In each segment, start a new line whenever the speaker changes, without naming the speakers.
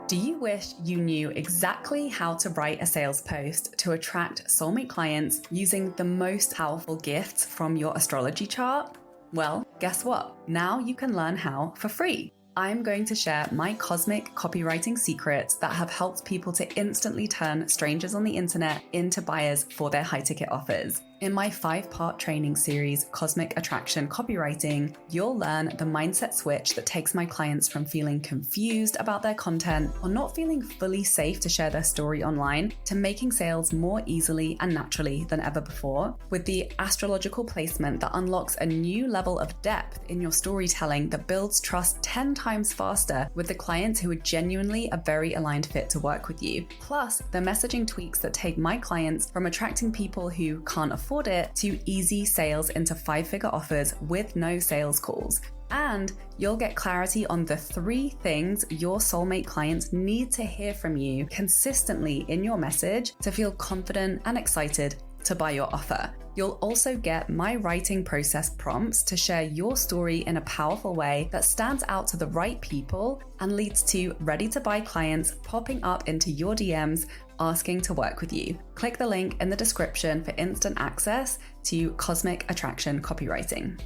Do you wish you knew exactly how to write a sales post to attract soulmate clients using the most powerful gifts from your astrology chart? Well, guess what? Now you can learn how for free. I'm going to share my cosmic copywriting secrets that have helped people to instantly turn strangers on the internet into buyers for their high-ticket offers. In my 5-part training series, Cosmic Attraction Copywriting, you'll learn the mindset switch that takes my clients from feeling confused about their content or not feeling fully safe to share their story online to making sales more easily and naturally than ever before, with the astrological placement that unlocks a new level of depth in your storytelling that builds trust 10 times faster with the clients who are genuinely a very aligned fit to work with you. Plus, the messaging tweaks that take my clients from attracting people who can't afford it to easy sales into 5-figure offers with no sales calls. And you'll get clarity on the 3 things your soulmate clients need to hear from you consistently in your message to feel confident and excited to buy your offer. You'll also get my writing process prompts to share your story in a powerful way that stands out to the right people and leads to ready to buy clients popping up into your DMs asking to work with you. Click the link in the description for instant access to Cosmic Attraction Copywriting.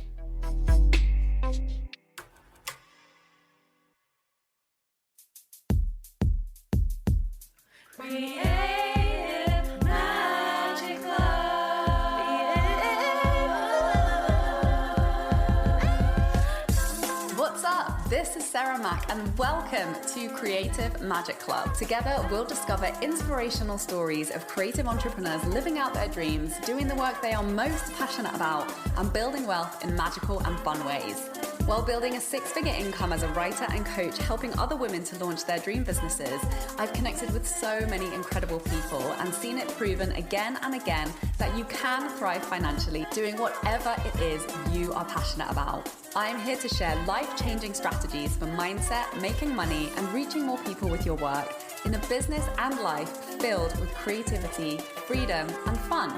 This is Sarah Mack and welcome to Creative Magic Club. Together, we'll discover inspirational stories of creative entrepreneurs living out their dreams, doing the work they are most passionate about, and building wealth in magical and fun ways. While building a 6-figure income as a writer and coach, helping other women to launch their dream businesses, I've connected with so many incredible people and seen it proven again and again that you can thrive financially doing whatever it is you are passionate about. I'm here to share life-changing strategies for mindset, making money, and reaching more people with your work in a business and life filled with creativity, freedom, and fun.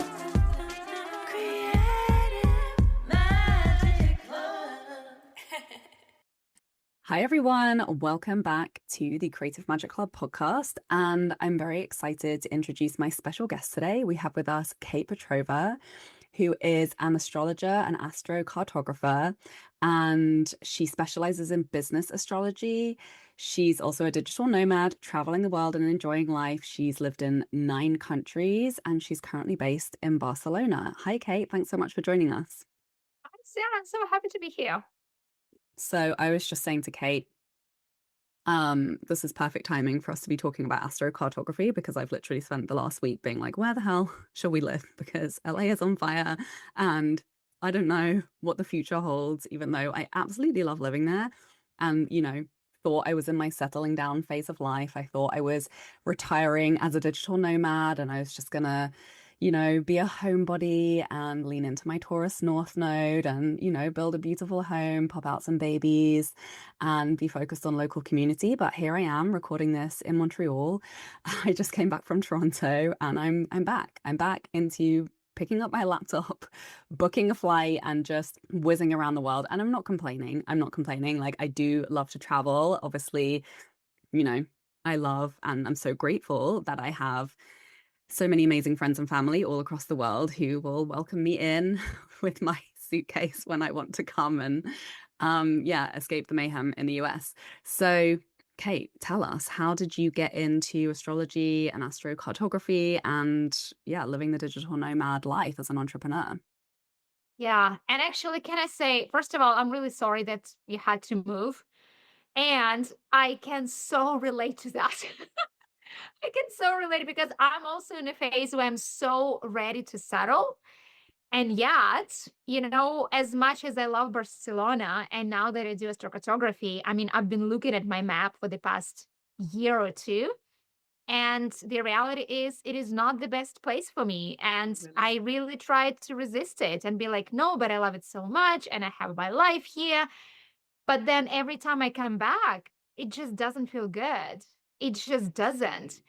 Hi everyone, welcome back to the Creative Magic Club podcast, and I'm very excited to introduce my special guest today. We have with us Kate Petrova, who is an astrologer and astrocartographer, and she specializes in business astrology. She's also a digital nomad, traveling the world and enjoying life. She's lived in 9 countries, and she's currently based in Barcelona. Hi, Kate. Thanks so much for joining us.
Hi, Sarah. I'm so happy to be here.
So I was just saying to Kate, this is perfect timing for us to be talking about astrocartography because I've literally spent the last week being like, where the hell shall we live? Because LA is on fire and I don't know what the future holds, even though I absolutely love living there. And, thought I was in my settling down phase of life. I thought I was retiring as a digital nomad and I was just gonna be a homebody and lean into my Taurus North node and, build a beautiful home, pop out some babies and be focused on local community. But here I am recording this in Montreal. I just came back from Toronto and I'm back. I'm back into picking up my laptop, booking a flight and just whizzing around the world. And I'm not complaining. Like, I do love to travel. Obviously, I love and I'm so grateful that I have so many amazing friends and family all across the world who will welcome me in with my suitcase when I want to come and escape the mayhem in the US. So Kate, tell us, how did you get into astrology and astrocartography and living the digital nomad life as an entrepreneur?
Yeah. And actually, can I say, first of all, I'm really sorry that you had to move. And I can so relate to that. I can so relate because I'm also in a phase where I'm so ready to settle. And yet, as much as I love Barcelona, and now that I do astrocartography, I mean, I've been looking at my map for the past year or two. And the reality is, it is not the best place for me. And
Really?
I really tried to resist it and be like, no, but I love it so much. And I have my life here. But then every time I come back, it just doesn't feel good. It just doesn't.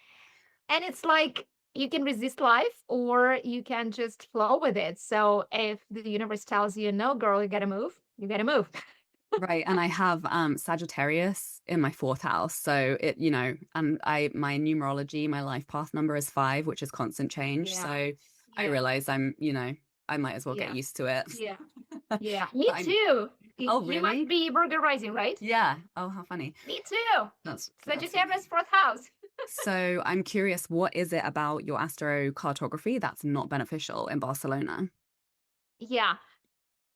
And it's like you can resist life or you can just flow with it. So if the universe tells you, no, girl, you got to move, you got to move.
Right, and I have Sagittarius in my fourth house. So it, you know, and I my numerology, my life path number is 5, which is constant change.
Yeah.
So I
Yeah.
realize I'm, you know, I might as well get
Yeah.
used to it.
Yeah. Yeah. Me
But I'm
too.
oh
You must
really?
be Virgo rising, right?
Yeah. Oh, how funny.
Me too.
That's
Sagittarius
funny.
fourth house.
So I'm curious, what is it about your astrocartography that's not beneficial in Barcelona?
Yeah.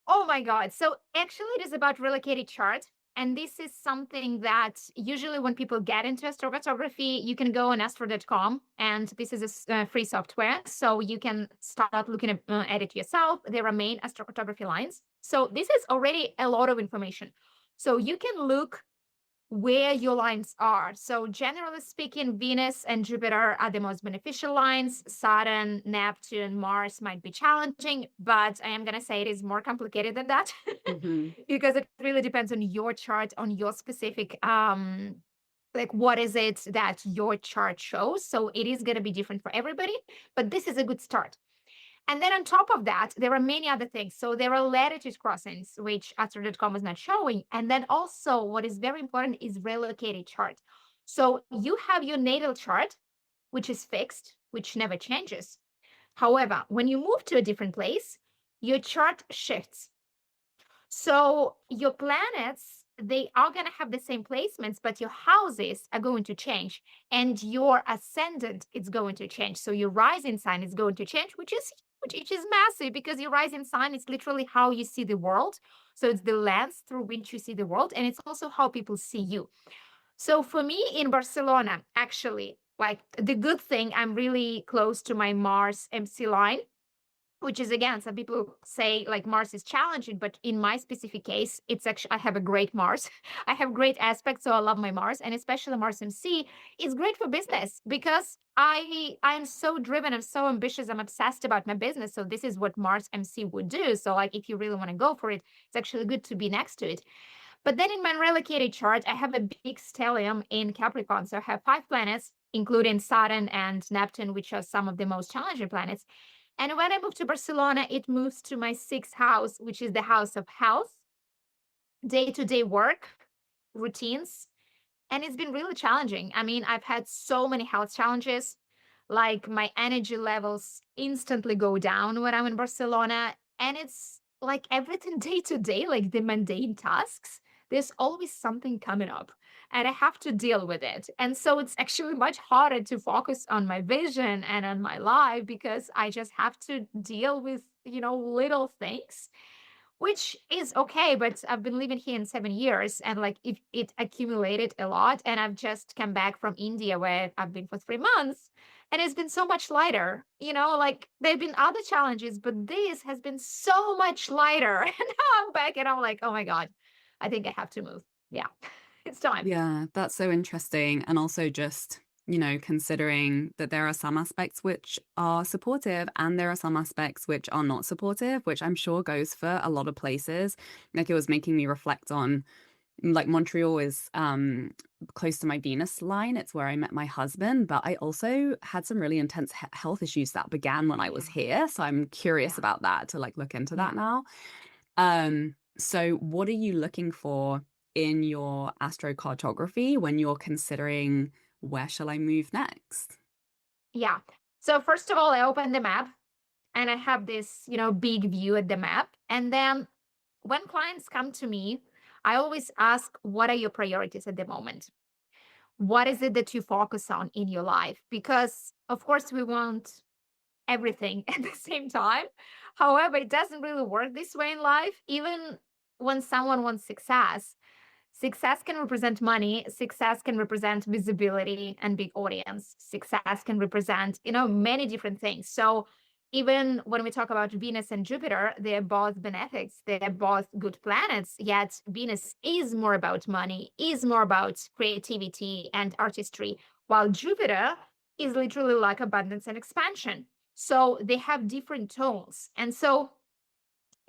Oh my God. So actually, it is about relocated chart. And this is something that usually when people get into astrocartography, you can go on astro.com, and this is a free software. So you can start looking at it yourself. There are main astrocartography lines. So this is already a lot of information. So you can look where your lines are. So, generally speaking, Venus and Jupiter are the most beneficial lines. Saturn, Neptune, Mars might be challenging, but I am going to say it is more complicated than that
Hmm.
because it really depends on your chart, on your specific like what is it that your chart shows. So it is going to be different for everybody, but this is a good start. And then on top of that, there are many other things. So there are latitude crossings, which Astro.com is not showing. And then also what is very important is relocated chart. So you have your natal chart, which is fixed, which never changes. However, when you move to a different place, your chart shifts. So your planets, they are going to have the same placements, but your houses are going to change, and your ascendant is going to change. So your rising sign is going to change, which is huge, which is massive, because your rising sign is literally how you see the world. So it's the lens through which you see the world, and it's also how people see you. So for me in Barcelona, actually, like the good thing, I'm really close to my Mars MC line, which is, again, some people say like Mars is challenging, but in my specific case, it's actually, I have a great Mars. I have great aspects, so I love my Mars, and especially Mars MC is great for business because I'm so driven, I'm so ambitious, I'm obsessed about my business. So this is what Mars MC would do. So like if you really want to go for it, it's actually good to be next to it. But then in my relocated chart, I have a big stellium in Capricorn. So I have 5 planets, including Saturn and Neptune, which are some of the most challenging planets. And when I moved to Barcelona, it moves to my 6th house, which is the house of health, day-to-day work, routines. And it's been really challenging. I mean, I've had so many health challenges, like my energy levels instantly go down when I'm in Barcelona. And it's like everything day to day, like the mundane tasks, there's always something coming up and I have to deal with it. And so it's actually much harder to focus on my vision and on my life because I just have to deal with, little things, which is okay, but I've been living here in 7 years, and like it accumulated a lot. And I've just come back from India where I've been for 3 months, and it's been so much lighter. Like there have been other challenges, but this has been so much lighter. And now I'm back and I'm like, oh my God, I think I have to move. Yeah, it's time.
Yeah, that's so interesting. And also just, you know, considering that there are some aspects which are supportive and there are some aspects which are not supportive, which I'm sure goes for a lot of places. Like it was making me reflect on like Montreal is close to my Venus line. It's where I met my husband, but I also had some really intense health issues that began when I was
Yeah,
here. So I'm curious
yeah,
about that to like look into that
yeah.
now. So what are you looking for in your astrocartography when you're considering where shall I move next?
Yeah. So first of all, I open the map and I have this, big view at the map. And then when clients come to me, I always ask, what are your priorities at the moment? What is it that you focus on in your life? Because, of course, we want everything at the same time. However, it doesn't really work this way in life. Even when someone wants success, success can represent money, success can represent visibility and big audience. Success can represent, many different things. So even when we talk about Venus and Jupiter, they're both benefics, they're both good planets, yet Venus is more about money, is more about creativity and artistry, while Jupiter is literally like abundance and expansion. So they have different tones. And so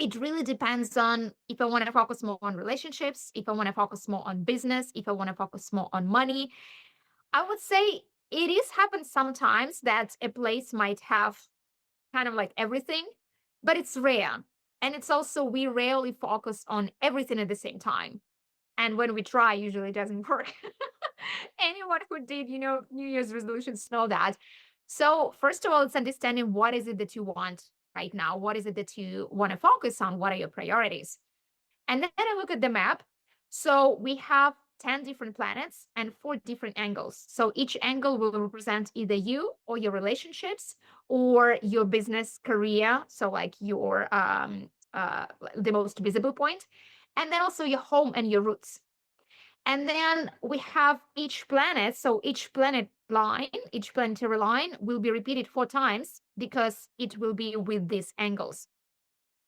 it really depends on if I want to focus more on relationships, if I want to focus more on business, if I want to focus more on money. I would say it is happen sometimes that a place might have kind of like everything, but it's rare. And it's also, we rarely focus on everything at the same time. And when we try, usually it doesn't work. Anyone who did, New Year's resolutions know that. So first of all, it's understanding what is it that you want right now? What is it that you want to focus on? What are your priorities? And then I look at the map. So we have 10 different planets and 4 different angles. So each angle will represent either you or your relationships or your business career. So like the most visible point, and then also your home and your roots. And then we have each planet. So each planetary line will be repeated 4 times because it will be with these angles.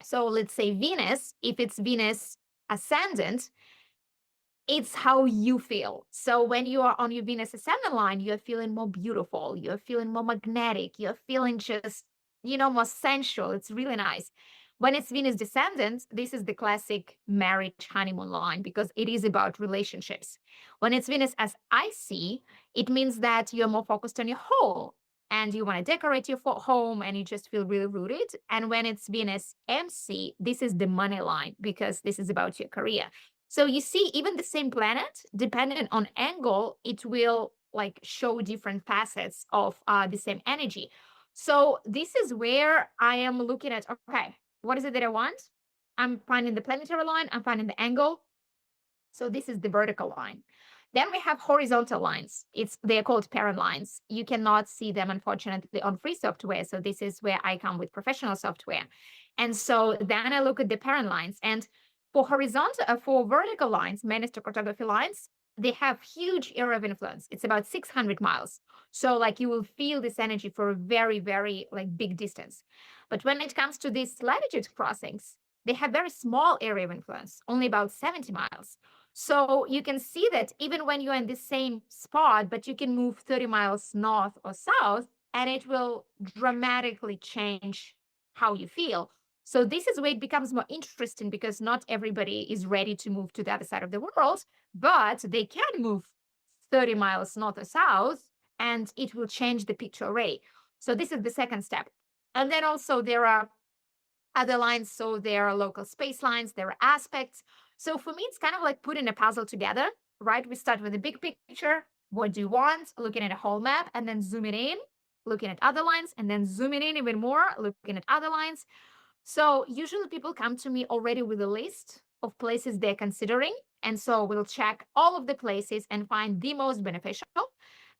So let's say Venus, if it's Venus ascendant, it's how you feel. So when you are on your Venus ascendant line, you're feeling more beautiful, you're feeling more magnetic, you're feeling just, more sensual. It's really nice. When it's Venus descendant, this is the classic marriage honeymoon line because it is about relationships. When it's Venus as icy, it means that you're more focused on your whole and you want to decorate your home and you just feel really rooted. And when it's Venus MC, this is the money line because this is about your career. So you see, even the same planet, depending on angle, it will like show different facets of the same energy. So this is where I am looking at, okay, what is it that I want? I'm finding the planetary line, I'm finding the angle. So this is the vertical line. Then we have horizontal lines. They're called parent lines. You cannot see them, unfortunately, on free software. So this is where I come with professional software. And so then I look at the parent lines. And for vertical lines, main Astrogcartography lines, they have huge area of influence. It's about 600 miles. So like you will feel this energy for a very, very like big distance. But when it comes to these latitude crossings, they have very small area of influence, only about 70 miles. So you can see that even when you're in the same spot, but you can move 30 miles north or south, and it will dramatically change how you feel. So this is where it becomes more interesting because not everybody is ready to move to the other side of the world, but they can move 30 miles north or south, and it will change the picture array. So this is the second step. And then also there are other lines. So there are local space lines, there are aspects. So for me, it's kind of like putting a puzzle together, right? We start with the big picture. What do you want? Looking at a whole map and then zooming in, looking at other lines, and then zooming in even more, looking at other lines. So usually people come to me already with a list of places they're considering. And so we'll check all of the places and find the most beneficial.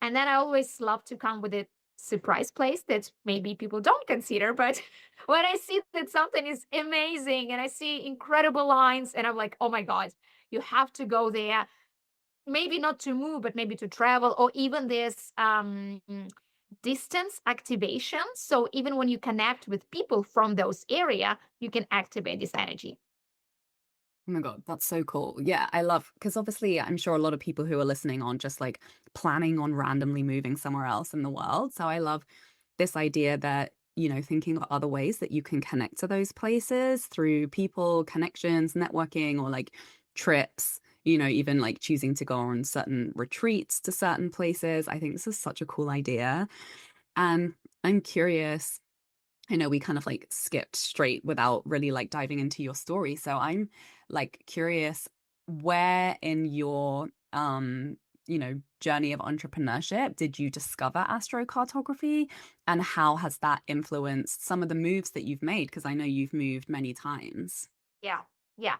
And then I always love to come with a surprise place that maybe people don't consider. But when I see that something is amazing and I see incredible lines and I'm like, oh my God, you have to go there. Maybe not to move, but maybe to travel, or even this distance activation. So even when you connect with people from those area, you can activate this energy.
Oh my God, that's so cool. Yeah, I love, because obviously I'm sure a lot of people who are listening on just like planning on randomly moving somewhere else in the world. So I love this idea that, thinking of other ways that you can connect to those places through people, connections, networking, or like trips, even like choosing to go on certain retreats to certain places. I think this is such a cool idea. And I'm curious. I know we kind of like skipped straight without really like diving into your story. So I'm like curious, where in your journey of entrepreneurship did you discover astrocartography, and how has that influenced some of the moves that you've made? Because I know you've moved many times.
Yeah. Yeah.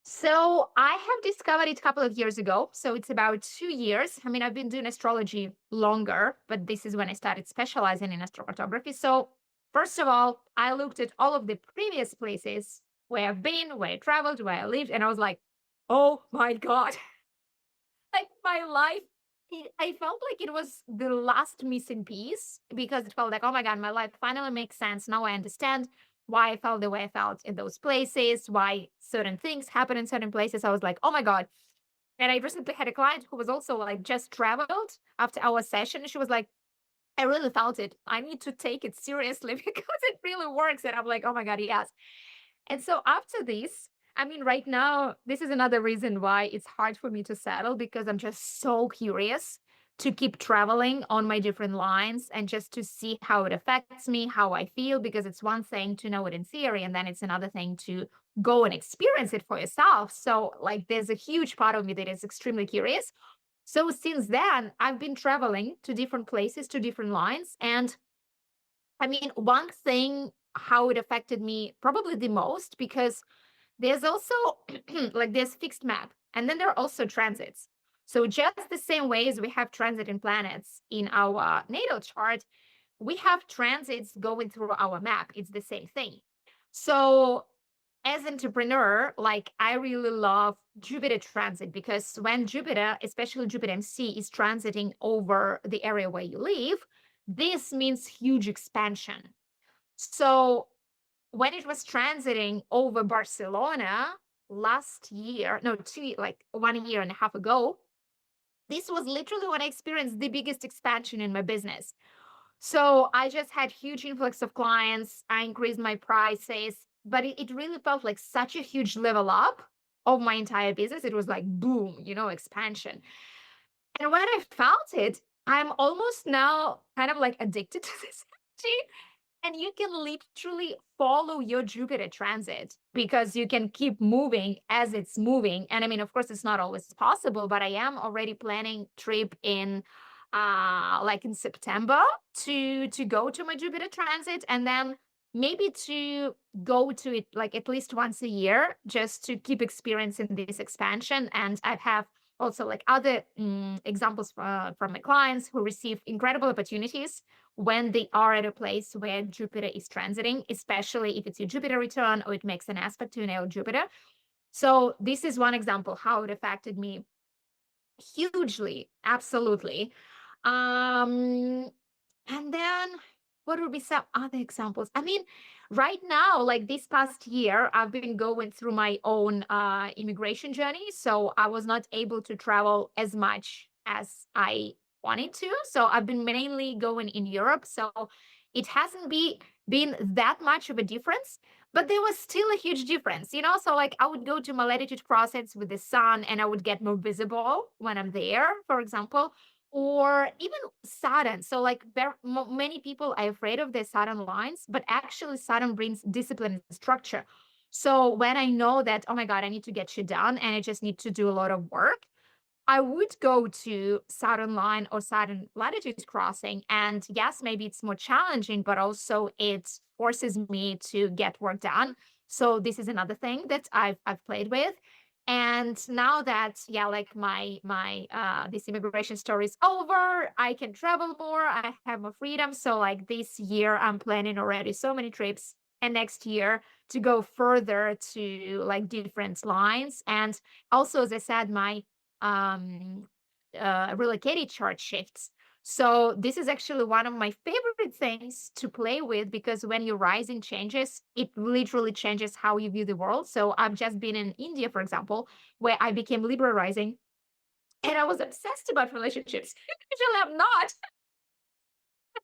So I have discovered it a couple of years ago. So it's about 2 years. I mean, I've been doing astrology longer, but this is when I started specializing in astrocartography. So first of all, I looked at all of the previous places where I've been, where I traveled, where I lived, and I was like, oh my God, like my life. I felt like it was the last missing piece because it felt like, oh my God, my life finally makes sense. Now I understand why I felt the way I felt in those places, why certain things happen in certain places. I was like, oh my God. And I recently had a client who was also like just traveled after our session. She was like, I really felt it. I need to take it seriously because it really works. And I'm like, oh my God, yes. And so after this, I mean, right now, this is another reason why it's hard for me to settle because I'm just so curious. to keep traveling on my different lines and just to see how it affects me, how I feel, because it's one thing to know it in theory, and then it's another thing to go and experience it for yourself. So, like, there's a huge part of me that is extremely curious. So, since then, I've been traveling to different places, to different lines. And I mean, one thing, how it affected me probably the most, because there's also like there's fixed map, and then there are also transits. So just the same way as we have transit in planets in our natal chart, we have transits going through our map. It's the same thing. So as an entrepreneur, like I really love Jupiter transit, because when Jupiter, especially Jupiter MC, is transiting over the area where you live, this means huge expansion. So when it was transiting over Barcelona last year, no, like 1 year and a half ago, this was literally when I experienced the biggest expansion in my business. So I just had huge influx of clients. I increased my prices, but it really felt like such a huge level up of my entire business. It was like boom, expansion. And when I felt it, I'm almost now kind of like addicted to this energy. And you can literally follow your Jupiter transit, because you can keep moving as it's moving. And I mean, of course, it's not always possible, but I am already planning trip in like in September to go to my Jupiter transit, and then maybe to go to it like at least once a year, just to keep experiencing this expansion. And I have also like other examples from my clients who receive incredible opportunities when they are at a place where Jupiter is transiting, especially if it's your Jupiter return or it makes an aspect to natal Jupiter. So this is one example how it affected me hugely, absolutely. Um, and then what would be some other examples? I mean, right now, like this past year, I've been going through my own immigration journey. So I was not able to travel as much as I wanted to. So I've been mainly going in Europe. So it hasn't been that much of a difference, but there was still a huge difference, So like I would go to my latitude crossings with the sun, and I would get more visible when I'm there, for example, or even Saturn. So like many people are afraid of the Saturn lines, but actually Saturn brings discipline and structure. So when I know that, oh my God, I need to get shit done and I just need to do a lot of work, I would go to Saturn line or Saturn latitude crossing. And yes, maybe it's more challenging, but also it forces me to get work done. So this is another thing that I've played with. And now that, yeah, like my this immigration story is over, I can travel more, I have more freedom. So like this year, I'm planning already so many trips, and next year to go further to like different lines. And also, as I said, my relocated chart shifts. So this is actually one of my favorite things to play with, because when your rising changes, it literally changes how you view the world. So I've just been in India, for example, where I became Libra rising, and I was obsessed about relationships. Usually I'm not.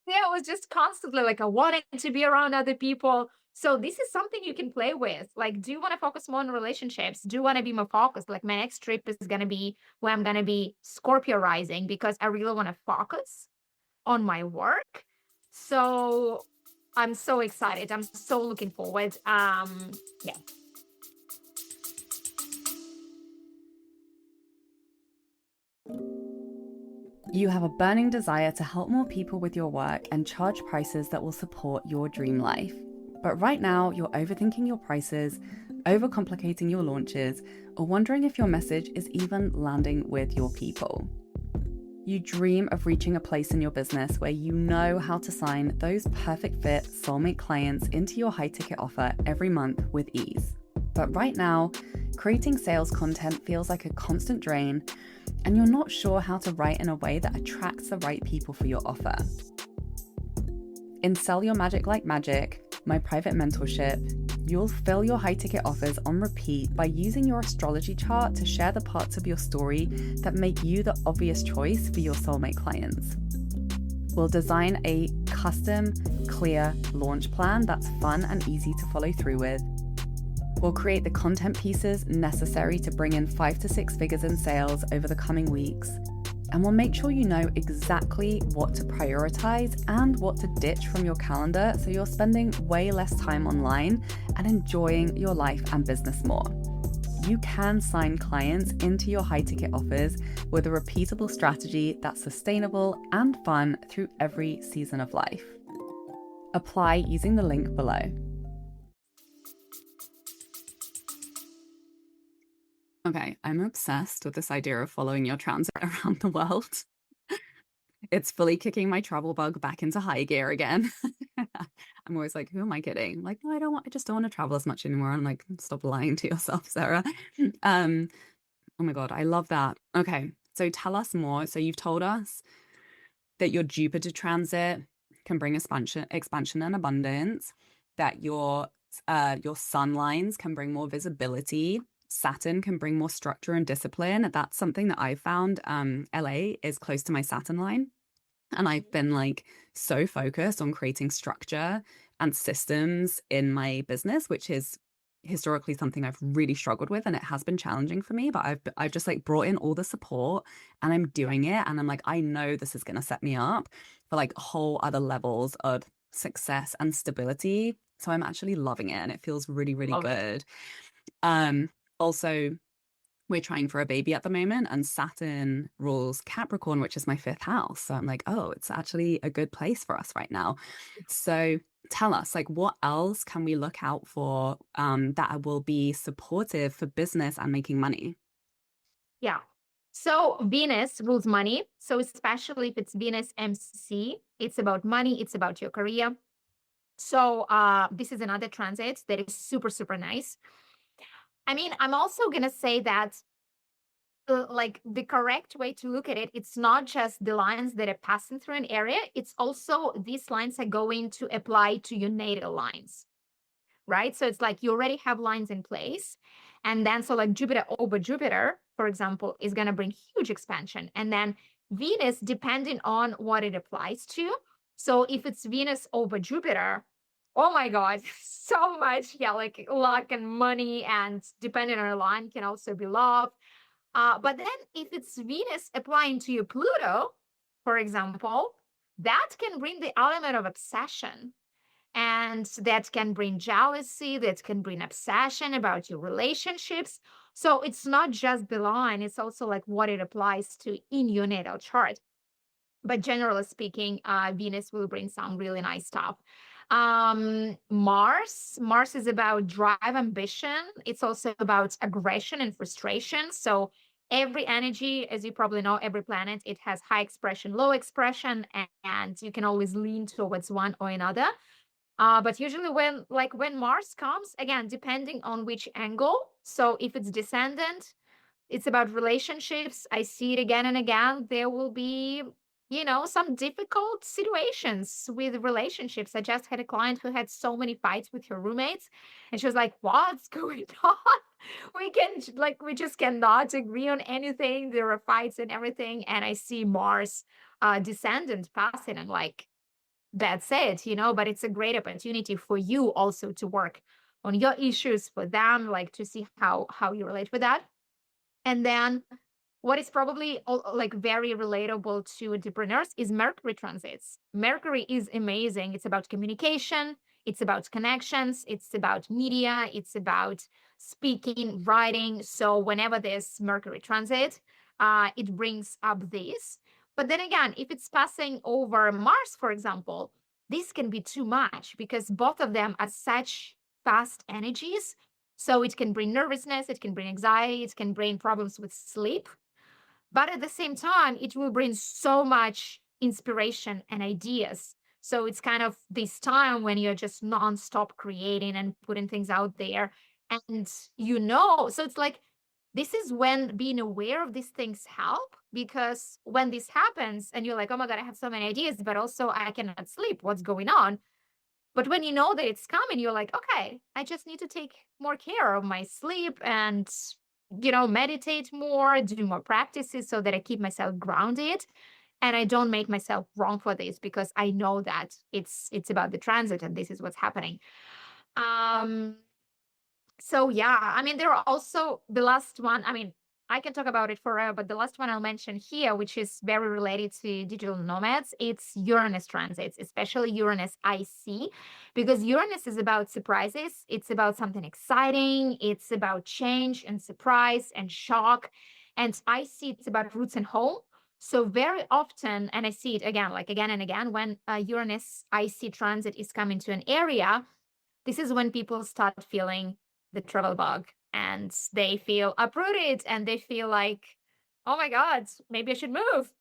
Yeah, it was just constantly like I wanted to be around other people. So this is something you can play with. Like, do you want to focus more on relationships? Do you want to be more focused? Like my next trip is going to be where I'm going to be Scorpio rising, because I really want to focus on my work. So I'm so excited. I'm so looking forward. Yeah.
You have a burning desire to help more people with your work and charge prices that will support your dream life. But right now, you're overthinking your prices, overcomplicating your launches, or wondering if your message is even landing with your people. You dream of reaching a place in your business where you know how to sign those perfect fit soulmate clients into your high ticket offer every month with ease. But right now, creating sales content feels like a constant drain, and you're not sure how to write in a way that attracts the right people for your offer. In Sell Your Magic Like Magic, my private mentorship, you'll fill your high ticket offers on repeat by using your astrology chart to share the parts of your story that make you the obvious choice for your soulmate clients. We'll design a custom, clear launch plan that's fun and easy to follow through with. We'll create the content pieces necessary to bring in 5 to 6 figures in sales over the coming weeks. and we'll make sure you know exactly what to prioritize and what to ditch from your calendar so you're spending way less time online and enjoying your life and business more. You can sign clients into your high-ticket offers with a repeatable strategy that's sustainable and fun through every season of life. Apply using the link below. Okay, I'm obsessed with this idea of following your transit around the world. It's fully kicking my travel bug back into high gear again. I'm always like, who am I kidding? I'm like, no, I just don't want to travel as much anymore. I'm like, stop lying to yourself, Sarah. Um, oh my God, I love that. Okay, so tell us more. So you've told us that your Jupiter transit can bring expansion and abundance, that your sun lines can bring more visibility. Saturn can bring more structure and discipline. That's something that I found. LA is close to my Saturn line. And I've been like so focused on creating structure and systems in my business, which is historically something I've really struggled with, and it has been challenging for me, but I've just like brought in all the support and I'm doing it, and I'm like, I know this is going to set me up for like whole other levels of success and stability. So I'm actually loving it and it feels really, really
Love it.
good. Also, we're trying for a baby at the moment, and Saturn rules Capricorn, which is my fifth house. So I'm like, oh, it's actually a good place for us right now. So tell us, like, what else can we look out for that will be supportive for business and making money?
Yeah. So Venus rules money. So especially if it's Venus MC, it's about money, it's about your career. So this is another transit that is super, super nice. I mean, I'm also gonna say that like the correct way to look at it, it's not just the lines that are passing through an area, it's also these lines are going to apply to your natal lines, right? So it's like you already have lines in place. And then, so like Jupiter over Jupiter, for example, is going to bring huge expansion. And then Venus, depending on what it applies to. So if it's Venus over Jupiter, oh my God, so much, yeah, like luck and money, and depending on a line can also be love. But then if it's Venus applying to your Pluto, for example, that can bring the element of obsession, and that can bring jealousy, that can bring obsession about your relationships. So it's not just the line, it's also like what it applies to in your natal chart. But generally speaking, Venus will bring some really nice stuff. Mars is about drive, ambition. It's also about aggression and frustration. So every energy, as you probably know, every planet, it has high expression, low expression, and you can always lean towards one or another. But usually when Mars comes, again, depending on which angle. So if it's descendant, it's about relationships. I see it again and again. There will be, some difficult situations with relationships. I just had a client who had so many fights with her roommates, and she was like, "What's going on? We just cannot agree on anything. There are fights and everything." And I see Mars descendant passing, and like, that's it, but it's a great opportunity for you also to work on your issues for them, like to see how you relate with that. And then what is probably like very relatable to entrepreneurs is Mercury transits. Mercury is amazing. It's about communication, it's about connections, it's about media, it's about speaking, writing. So whenever there's Mercury transit, it brings up this. But then again, if it's passing over Mars, for example, this can be too much because both of them are such fast energies. So it can bring nervousness, it can bring anxiety, it can bring problems with sleep. But at the same time, it will bring so much inspiration and ideas. So it's kind of this time when you're just nonstop creating and putting things out there. And so it's like this is when being aware of these things help, because when this happens and you're like, oh my God, I have so many ideas, but also I cannot sleep. What's going on? But when you know that it's coming, you're like, okay, I just need to take more care of my sleep and, meditate more, do more practices so that I keep myself grounded and I don't make myself wrong for this, because I know that it's about the transit and this is what's happening. Um, so yeah, I mean, there are also the last one. I mean, I can talk about it forever, but the last one I'll mention here, which is very related to digital nomads, it's Uranus transits, especially Uranus IC, because Uranus is about surprises. It's about something exciting. It's about change and surprise and shock. And IC, it's about roots and home. So very often, and I see it again, like again and again, when Uranus IC transit is coming to an area, this is when people start feeling the travel bug and they feel uprooted and they feel like, oh my God, maybe I should move.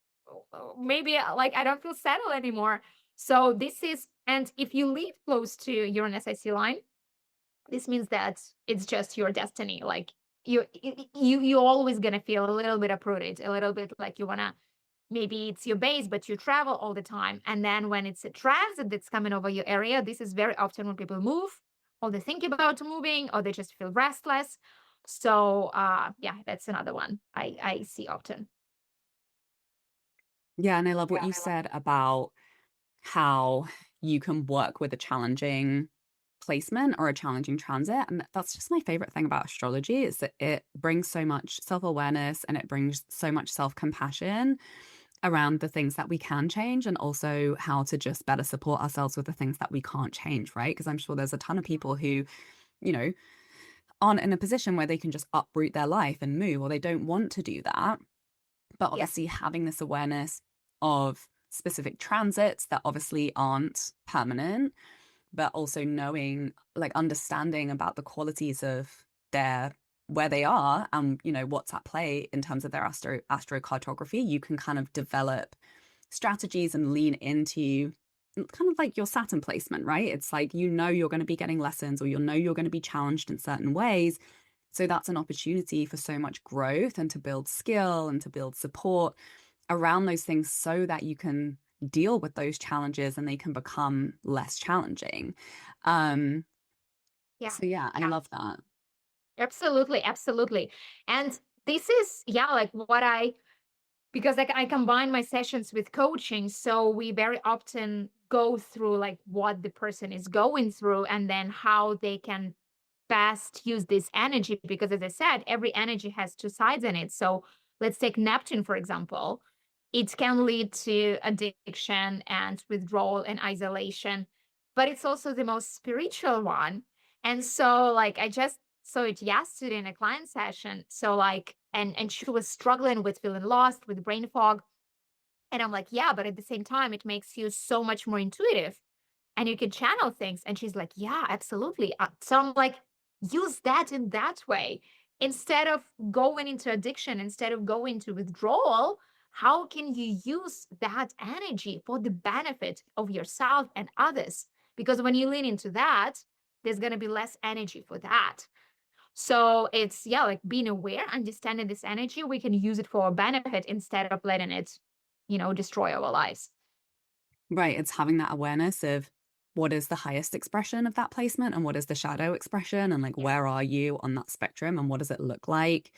Maybe like I don't feel settled anymore. So this is, and if you live close to Uranus IC line, this means that it's just your destiny. Like you're always gonna feel a little bit uprooted, a little bit like you wanna, maybe it's your base, but you travel all the time. And then when it's a transit that's coming over your area, this is very often when people move, or they think about moving, or they just feel restless. So yeah, that's another one I see often.
Yeah, and I love what you said about how you can work with a challenging placement or a challenging transit. And that's just my favorite thing about astrology is that it brings so much self-awareness and it brings so much self-compassion around the things that we can change and also how to just better support ourselves with the things that we can't change, right? Because I'm sure there's a ton of people who, you know, aren't in a position where they can just uproot their life and move, or they don't want to do that. But obviously having this awareness of specific transits that obviously aren't permanent, but also knowing, like understanding about the qualities of their, where they are and, you know, what's at play in terms of their astrocartography, you can kind of develop strategies and lean into kind of like your Saturn placement, right? It's like, you know, you're going to be getting lessons or you'll know you're going to be challenged in certain ways. So that's an opportunity for so much growth and to build skill and to build support around those things so that you can deal with those challenges and they can become less challenging.
Yeah.
So yeah, I love that.
Absolutely, absolutely. And this is, yeah, like what because like I combine my sessions with coaching. So we very often go through like what the person is going through and then how they can best use this energy. Because as I said, every energy has two sides in it. So let's take Neptune, for example. It can lead to addiction and withdrawal and isolation, but it's also the most spiritual one. And so like I just saw it yesterday in a client session. So like, and she was struggling with feeling lost, with brain fog. And I'm like, yeah, but at the same time, it makes you so much more intuitive and you can channel things. And she's like, yeah, absolutely. So I'm like, use that in that way. Instead of going into addiction, instead of going to withdrawal, how can you use that energy for the benefit of yourself and others? Because when you lean into that, there's going to be less energy for that. So it's, yeah, like being aware, understanding this energy, we can use it for our benefit instead of letting it, destroy our lives.
Right. It's having that awareness of what is the highest expression of that placement and what is the shadow expression and like where are you on that spectrum and what does it look like?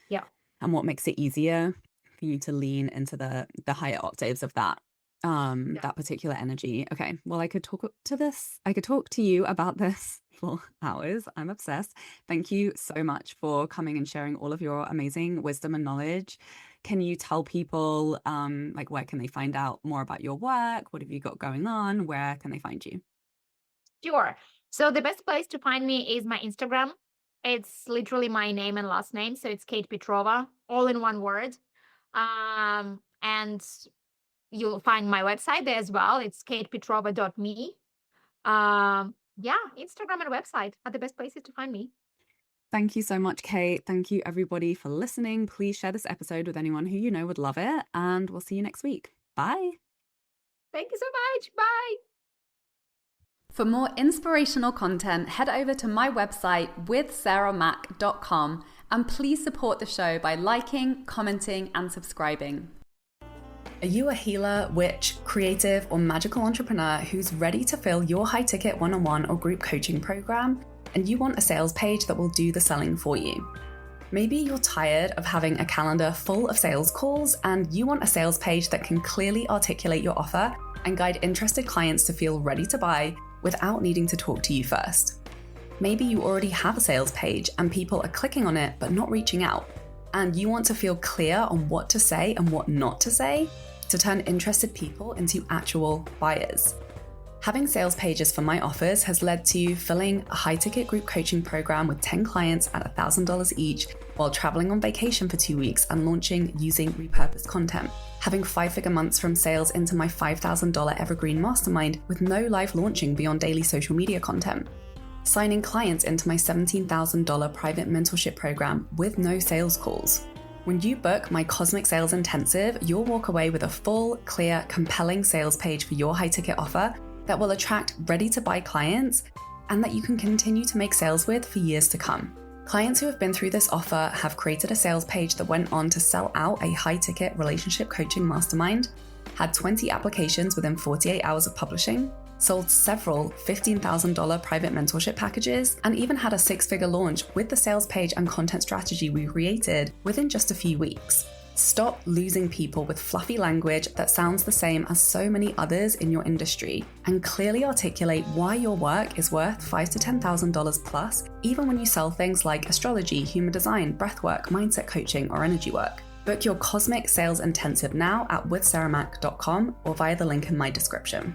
Yeah.
And what makes it easier for you to lean into the higher octaves of that that particular energy. Okay. Well, I could talk to you about this for hours. I'm obsessed. Thank you so much for coming and sharing all of your amazing wisdom and knowledge. Can you tell people like where can they find out more about your work? What have you got going on? Where can they find you?
Sure. So the best place to find me is my Instagram. It's literally my name and last name. So it's Kate Petrova, all in one word. And you'll find my website there as well. It's katepetrova.me. Yeah, Instagram and website are the best places to find me.
Thank you so much, Kate. Thank you, everybody, for listening. Please share this episode with anyone who you know would love it. And we'll see you next week. Bye.
Thank you so much. Bye.
For more inspirational content, head over to my website withsarahmac.com and please support the show by liking, commenting, and subscribing. Are you a healer, witch, creative, or magical entrepreneur who's ready to fill your high-ticket one-on-one or group coaching program? And you want a sales page that will do the selling for you? Maybe you're tired of having a calendar full of sales calls and you want a sales page that can clearly articulate your offer and guide interested clients to feel ready to buy without needing to talk to you first. Maybe you already have a sales page and people are clicking on it but not reaching out. and you want to feel clear on what to say and what not to say to turn interested people into actual buyers. Having sales pages for my offers has led to filling a high-ticket group coaching program with 10 clients at $1,000 each while traveling on vacation for 2 weeks and launching using repurposed content. Having 5-figure months from sales into my $5,000 evergreen mastermind with no live launching beyond daily social media content. Signing clients into my $17,000 private mentorship program with no sales calls. When you book my Cosmic Sales Intensive, you'll walk away with a full, clear, compelling sales page for your high-ticket offer that will attract ready-to-buy clients and that you can continue to make sales with for years to come. Clients who have been through this offer have created a sales page that went on to sell out a high-ticket relationship coaching mastermind, had 20 applications within 48 hours of publishing, sold several $15,000 private mentorship packages, and even had a 6-figure launch with the sales page and content strategy we created within just a few weeks. Stop losing people with fluffy language that sounds the same as so many others in your industry, and clearly articulate why your work is worth $5,000 to $10,000 plus, even when you sell things like astrology, human design, breathwork, mindset coaching, or energy work. Book your Cosmic Sales Intensive now at withsarahmac.com or via the link in my description.